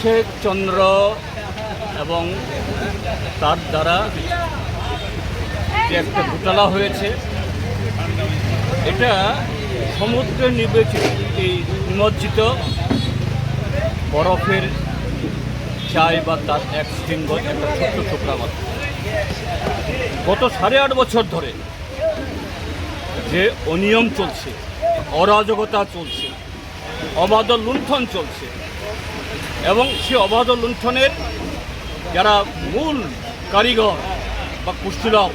অভিষেক চন্দ্র এবং তার দ্বারা যে একটা ঘোটালা হয়েছে, এটা সমুদ্রে নিমজ্জিত বরফের চাই বা তার এক শৃঙ্গ, একটা ছোট্ট টুকরা মাত্র। গত 8.5 বছর ধরে যে অনিয়ম চলছে, অরাজকতা চলছে, অবাধ লুণ্ঠন চলছে, এবং সে অবাধ লুণ্ঠনের যারা মূল কারিগর বা কুষ্ঠলক,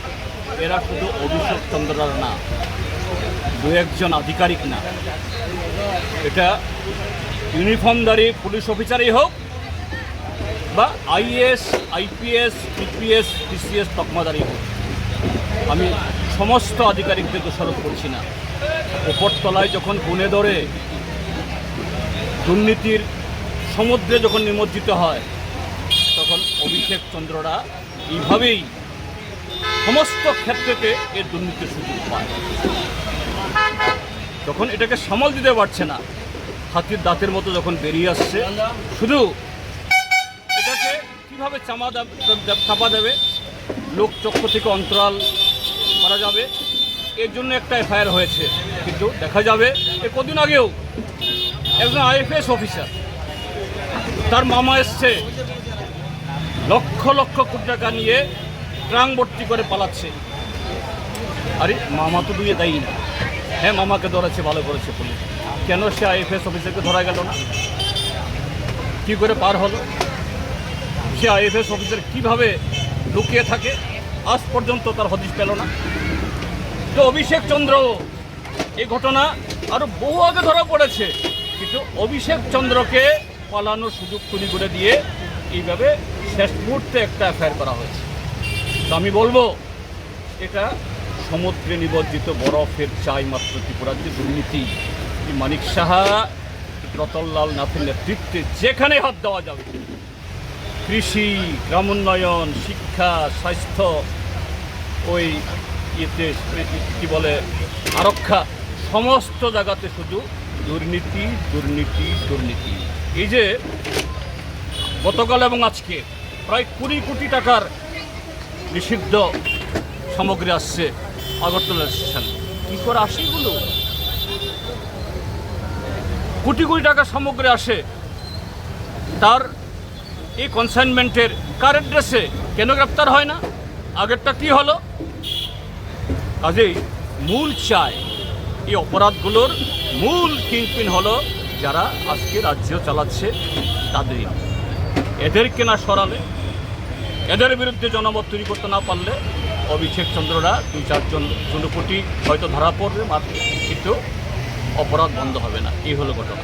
এরা শুধু অভিষেক চন্দ্ররা না, দু একজন আধিকারিক না, এটা ইউনিফর্মধারী পুলিশ অফিসারই হোক বা আইএএস, আইপিএস, পিপিএস, পিসিএস তকমাদারি হোক। আমি সমস্ত আধিকারিকদের দোষারোপ করছি না। উপরতলায় যখন গুণে ধরে দুর্নীতির সমুদ্রে যখন নিমজ্জিত হয়, তখন অভিষেক চন্দ্ররা এইভাবেই সমস্ত ক্ষেত্রেতে এর দুর্নীতির সুযোগ পায়। যখন এটাকে সামাল দিতে পারছে না, হাতির দাঁতের মতো যখন বেরিয়ে আসছে, শুধু এটাকে কীভাবে চাপা দেবে, লোক চক্ষু থেকে অন্তরাল করা যাবে, এর জন্য একটা এফআইআর হয়েছে। কিন্তু দেখা যাবে এ কদিন আগেও একজন আইএফএস অফিসার, তার মামা এসছে লক্ষ লক্ষ কোটি টাকা নিয়ে ট্রাং ভর্তি করে পালাচ্ছে। আরে মামা তো দুয়ে দেয়ই না। হ্যাঁ, মামাকে ধরেছে, ভালো করেছে পুলিশ, কেন সে আইএফএস অফিসারকে ধরা গেল না? কী করে পার হলো? সে আইএফএস অফিসার কীভাবে লুকিয়ে থাকে, আজ পর্যন্ত তার হদিশ পেল না। তো অভিষেক চন্দ্র, এই ঘটনা আরও বহু আগে ধরা পড়েছে, কিন্তু অভিষেক চন্দ্রকে পালানোর সুযোগ তৈরি করে দিয়ে এইভাবে শেষ মুহূর্তে একটা এফআইআর করা হয়েছে। তো আমি বলবো, এটা সমুদ্রে নিমজ্জিত বরফের চাই মাত্র ত্রিপুরার যে দুর্নীতি, মানিক সাহা, রতনলাল নাথের নেতৃত্বে যেখানে হাত দেওয়া যাবে, কৃষি, গ্রামোন্নয়ন, শিক্ষা, স্বাস্থ্য, ওই ইয়েতে কী বলে আরক্ষা, সমস্ত জায়গাতে শুধু দুর্নীতি, দুর্নীতি, দুর্নীতি। এই যে গতকাল এবং আজকে প্রায় 20 কোটি টাকার নিষিদ্ধ সামগ্রী আসছে আগরতলা স্টেশন, কী করে আসে এগুলো? কোটি কোটি টাকার সামগ্রী আসে, তার এই কনসাইনমেন্টের কার অ্যাড্রেসে? কেন গ্রেপ্তার হয় না? আগেরটা কি হলো? কাজেই মূল চাই, এই অপরাধগুলোর মূল কিংপিন হলো যারা আজকে রাজ্য চালাচ্ছে তাদেরই। এদেরকে না সরালে, এদের বিরুদ্ধে জনমত তৈরি করতে না পারলে অভিষেক চন্দ্ররা 2-4 জন জনকোটি হয়তো ধরা পড়বে মাত্র, কিন্তু অপরাধ বন্ধ হবে না। এই হলো ঘটনা।